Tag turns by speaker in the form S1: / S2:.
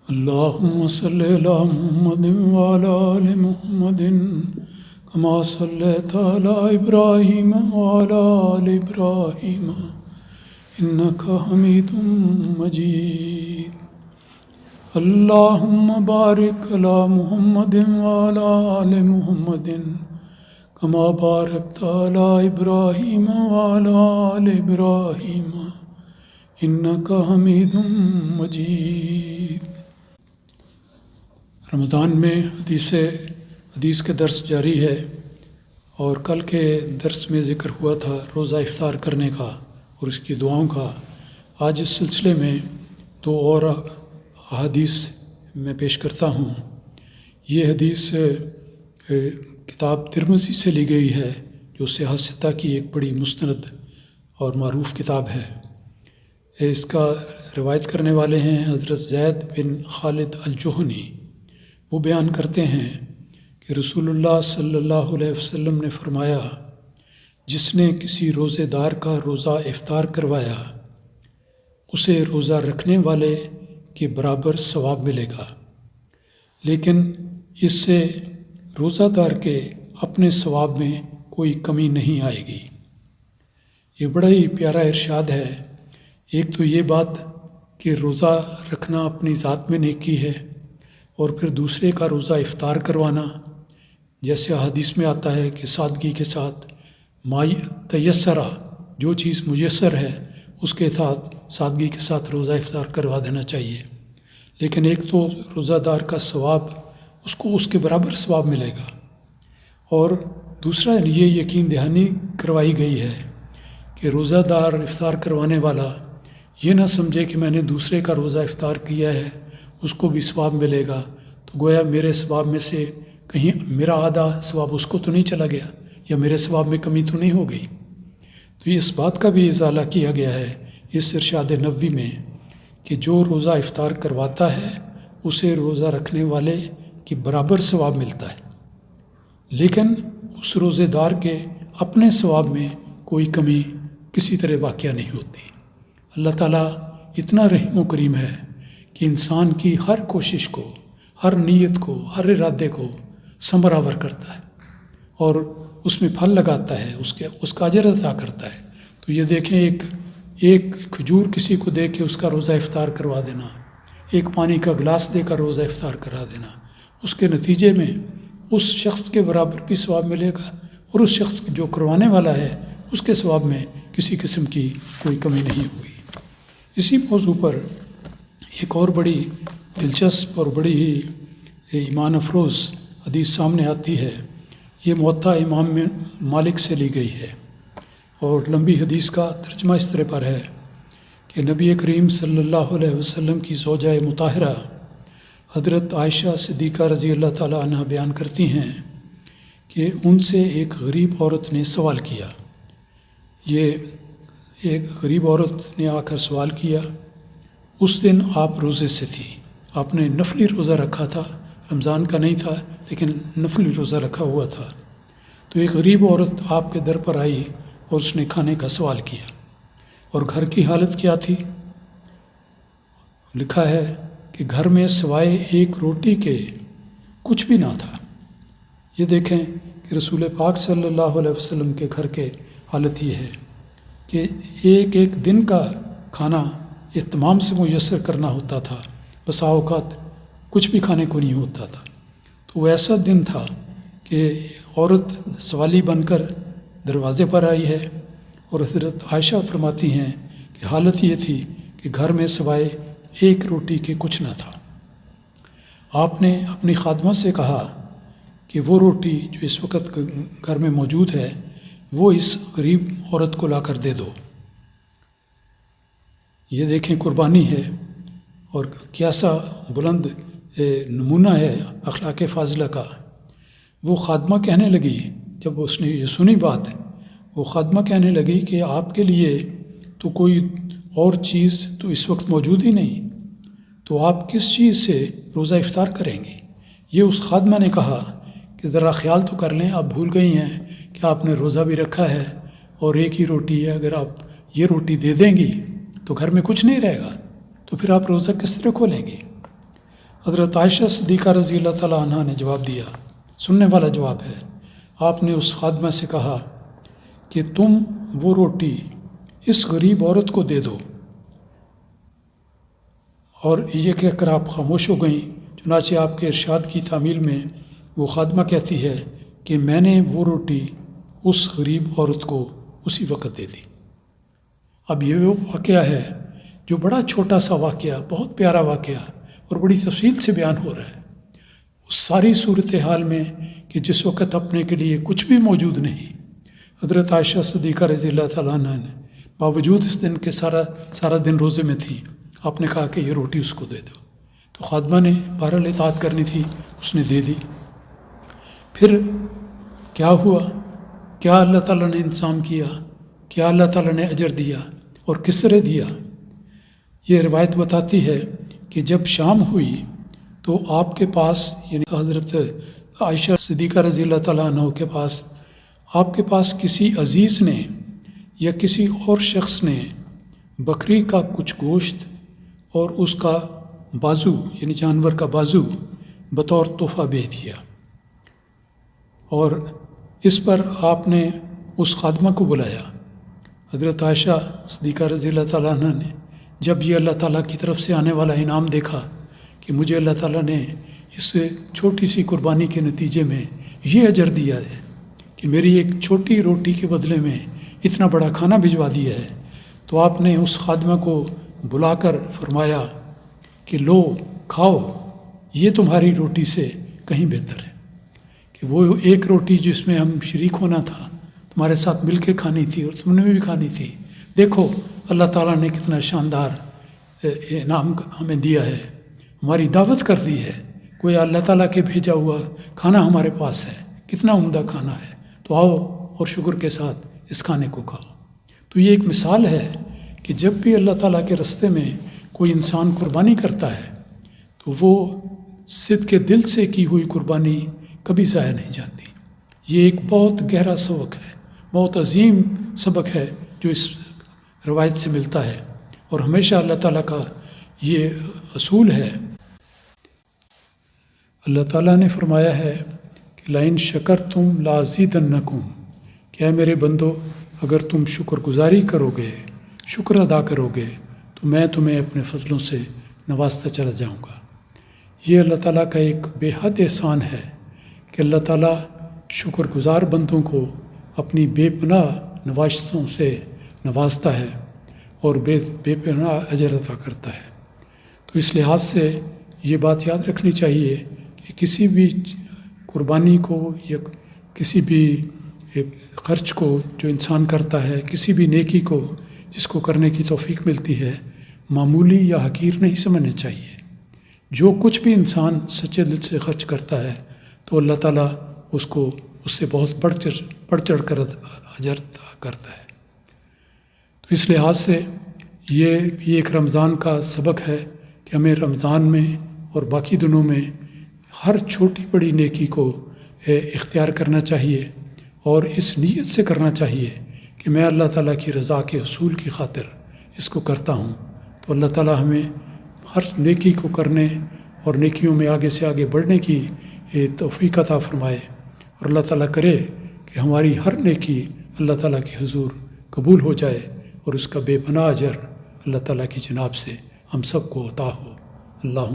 S1: اللهم صل على محمد وعلى آل محمد كما صليت على إبراهيم وعلى آل إبراهيم إنك حميد مجيد. اللهم بارك على محمد وعلى آل محمد كما باركت على إبراهيم وعلى آل إبراهيم إنك حميد مجيد. رمضان میں حدیث کے درس جاری ہے، اور کل کے درس میں ذکر ہوا تھا روزہ افطار کرنے کا اور اس کی دعاؤں کا. آج اس سلسلے میں دو اور احادیث میں پیش کرتا ہوں. یہ حدیث کتاب ترمذی سے لی گئی ہے، جو صحاح ستہ کی ایک بڑی مستند اور معروف کتاب ہے. اس کا روایت کرنے والے ہیں حضرت زید بن خالد الجہنی. وہ بیان کرتے ہیں کہ رسول اللہ صلی اللہ علیہ وسلم نے فرمایا، جس نے کسی روزے دار کا روزہ افطار کروایا اسے روزہ رکھنے والے کے برابر ثواب ملے گا، لیکن اس سے روزہ دار کے اپنے ثواب میں کوئی کمی نہیں آئے گی. یہ بڑا ہی پیارا ارشاد ہے. ایک تو یہ بات کہ روزہ رکھنا اپنی ذات میں نیکی ہے، اور پھر دوسرے کا روزہ افطار کروانا، جیسے حدیث میں آتا ہے کہ سادگی کے ساتھ ما تیسرا، جو چیز میسر ہے اس کے ساتھ سادگی کے ساتھ روزہ افطار کروا دینا چاہیے. لیکن ایک تو روزہ دار کا ثواب اس کو اس کے برابر ثواب ملے گا، اور دوسرا یہ یقین دہانی کروائی گئی ہے کہ روزہ دار افطار کروانے والا یہ نہ سمجھے کہ میں نے دوسرے کا روزہ افطار کیا ہے اس کو بھی ثواب ملے گا، تو گویا میرے ثواب میں سے کہیں میرا آدھا ثواب اس کو تو نہیں چلا گیا، یا میرے ثواب میں کمی تو نہیں ہو گئی. تو اس بات کا بھی ازالہ کیا گیا ہے اس ارشاد نبوی میں کہ جو روزہ افطار کرواتا ہے اسے روزہ رکھنے والے کی برابر ثواب ملتا ہے، لیکن اس روزے دار کے اپنے ثواب میں کوئی کمی کسی طرح واقع نہیں ہوتی. اللہ تعالیٰ اتنا رحیم و کریم ہے کہ انسان کی ہر کوشش کو، ہر نیت کو، ہر ارادے کو ثمرآور کرتا ہے اور اس میں پھل لگاتا ہے، اس کا اجر عطا کرتا ہے. تو یہ دیکھیں، ایک کھجور کسی کو دے کے اس کا روزہ افطار کروا دینا، ایک پانی کا گلاس دے کر روزہ افطار کرا دینا، اس کے نتیجے میں اس شخص کے برابر بھی ثواب ملے گا، اور اس شخص جو کروانے والا ہے اس کے ثواب میں کسی قسم کی کوئی کمی نہیں ہوئی. اسی موضوع پر ایک اور بڑی دلچسپ اور بڑی ہی ایمان افروز حدیث سامنے آتی ہے. یہ موطا امام مالک سے لی گئی ہے، اور لمبی حدیث کا ترجمہ اس طرح پر ہے کہ نبی کریم صلی اللہ علیہ وسلم کی زوجہ مطہرہ حضرت عائشہ صدیقہ رضی اللہ تعالیٰ عنہ بیان کرتی ہیں کہ ان سے ایک غریب عورت نے سوال کیا. یہ ایک غریب عورت نے آ کر سوال کیا. اس دن آپ روزے سے تھی، آپ نے نفلی روزہ رکھا تھا، رمضان کا نہیں تھا لیکن نفلی روزہ رکھا ہوا تھا. تو ایک غریب عورت آپ کے در پر آئی اور اس نے کھانے کا سوال کیا. اور گھر کی حالت کیا تھی؟ لکھا ہے کہ گھر میں سوائے ایک روٹی کے کچھ بھی نہ تھا. یہ دیکھیں کہ رسول پاک صلی اللہ علیہ وسلم کے گھر کے حالت یہ ہے کہ ایک ایک دن کا کھانا اہتمام سے میسر کرنا ہوتا تھا، بسا اوقات کچھ بھی کھانے کو نہیں ہوتا تھا. تو وہ ایسا دن تھا کہ عورت سوالی بن کر دروازے پر آئی ہے، اور حضرت عائشہ فرماتی ہیں کہ حالت یہ تھی کہ گھر میں سوائے ایک روٹی کے کچھ نہ تھا. آپ نے اپنی خادمہ سے کہا کہ وہ روٹی جو اس وقت گھر میں موجود ہے وہ اس غریب عورت کو لا کر دے دو. یہ دیکھیں قربانی ہے، اور کیسا بلند نمونہ ہے اخلاق فاضلہ کا. وہ خادمہ کہنے لگی، جب اس نے یہ سنی بات، وہ خادمہ کہنے لگی کہ آپ کے لیے تو کوئی اور چیز تو اس وقت موجود ہی نہیں، تو آپ کس چیز سے روزہ افطار کریں گی؟ یہ اس خادمہ نے کہا کہ ذرا خیال تو کر لیں، آپ بھول گئی ہیں کہ آپ نے روزہ بھی رکھا ہے اور ایک ہی روٹی ہے. اگر آپ یہ روٹی دے دیں گی تو گھر میں کچھ نہیں رہے گا، تو پھر آپ روزہ کس طرح کھولیں گی؟ حضرت عائشہ صدیقہ رضی اللہ تعالیٰ عنہ نے جواب دیا، سننے والا جواب ہے، آپ نے اس خادمہ سے کہا کہ تم وہ روٹی اس غریب عورت کو دے دو، اور یہ کہہ کر آپ خاموش ہو گئیں۔ چنانچہ آپ کے ارشاد کی تعمیل میں وہ خادمہ کہتی ہے کہ میں نے وہ روٹی اس غریب عورت کو اسی وقت دے دی۔ اب یہ وہ واقعہ ہے جو بڑا چھوٹا سا واقعہ، بہت پیارا واقعہ اور بڑی تفصیل سے بیان ہو رہا ہے، اس ساری صورتحال میں کہ جس وقت اپنے کے لیے کچھ بھی موجود نہیں، حضرت عائشہ صدیقہ رضی اللہ تعالیٰ عنہ نے باوجود اس دن کے سارا دن روزے میں تھی، آپ نے کہا کہ یہ روٹی اس کو دے دو، تو خادمہ نے بہرحال اطاعت کرنی تھی، اس نے دے دی۔ پھر کیا ہوا، کیا اللہ تعالیٰ نے انتظام کیا، کیا اللہ تعالیٰ نے اجر دیا اور کس طرح دیا؟ یہ روایت بتاتی ہے کہ جب شام ہوئی تو آپ کے پاس، یعنی حضرت عائشہ صدیقہ رضی اللہ تعالیٰ عنہ کے پاس، آپ کے پاس کسی عزیز نے یا کسی اور شخص نے بکری کا کچھ گوشت اور اس کا بازو، یعنی جانور کا بازو بطور تحفہ بھیج دیا، اور اس پر آپ نے اس خادمہ کو بلایا۔ حضرت عائشہ صدیقہ رضی اللہ تعالیٰ عنہ نے جب یہ اللہ تعالیٰ کی طرف سے آنے والا انعام دیکھا کہ مجھے اللہ تعالیٰ نے اس چھوٹی سی قربانی کے نتیجے میں یہ اجر دیا ہے کہ میری ایک چھوٹی روٹی کے بدلے میں اتنا بڑا کھانا بھجوا دیا ہے، تو آپ نے اس خادمہ کو بلا کر فرمایا کہ لو کھاؤ، یہ تمہاری روٹی سے کہیں بہتر ہے، کہ وہ ایک روٹی جس میں ہم شریک ہونا تھا، تمہارے ساتھ مل کے کھانی تھی اور تم نے بھی کھانی تھی، دیکھو اللہ تعالیٰ نے کتنا شاندار انعام ہمیں دیا ہے، ہماری دعوت کر دی ہے، کوئی اللہ تعالیٰ کے بھیجا ہوا کھانا ہمارے پاس ہے، کتنا عمدہ کھانا ہے، تو آؤ اور شکر کے ساتھ اس کھانے کو کھاؤ۔ تو یہ ایک مثال ہے کہ جب بھی اللہ تعالیٰ کے راستے میں کوئی انسان قربانی کرتا ہے تو وہ صدق کے دل سے کی ہوئی قربانی کبھی ضائع نہیں جاتی۔ یہ ایک بہت گہرا سبق ہے، بہت عظیم سبق ہے جو اس روایت سے ملتا ہے، اور ہمیشہ اللہ تعالیٰ کا یہ اصول ہے۔ اللہ تعالیٰ نے فرمایا ہے کہ لَإِن شَكَرْتُمْ لَأَزِيدَنَّكُمْ، کہ اے میرے بندو اگر تم شکر گزاری کرو گے، شکر ادا کرو گے تو میں تمہیں اپنے فضلوں سے نوازتا چلا جاؤں گا۔ یہ اللہ تعالیٰ کا ایک بے حد احسان ہے کہ اللہ تعالیٰ شکر گزار بندوں کو اپنی بے پناہ نوازشوں سے نوازتا ہے اور بے پناہ اجر عطا کرتا ہے۔ تو اس لحاظ سے یہ بات یاد رکھنی چاہیے کہ کسی بھی قربانی کو یا کسی بھی خرچ کو جو انسان کرتا ہے، کسی بھی نیکی کو جس کو کرنے کی توفیق ملتی ہے، معمولی یا حقیر نہیں سمجھنا چاہیے۔ جو کچھ بھی انسان سچے دل سے خرچ کرتا ہے تو اللہ تعالیٰ اس کو اس سے بہت بڑھ چڑھ کر اجر کرتا ہے۔ تو اس لحاظ سے یہ ایک رمضان کا سبق ہے کہ ہمیں رمضان میں اور باقی دنوں میں ہر چھوٹی بڑی نیکی کو اختیار کرنا چاہیے، اور اس نیت سے کرنا چاہیے کہ میں اللہ تعالیٰ کی رضا کے حصول کی خاطر اس کو کرتا ہوں۔ تو اللہ تعالیٰ ہمیں ہر نیکی کو کرنے اور نیکیوں میں آگے سے آگے بڑھنے کی توفیق عطا فرمائے، اور اللہ تعالیٰ کرے کہ ہماری ہر نیکی اللہ تعالیٰ کے حضور قبول ہو جائے اور اس کا بے پناہ اجر اللہ تعالیٰ کی جناب سے ہم سب کو عطا ہو۔ اللہ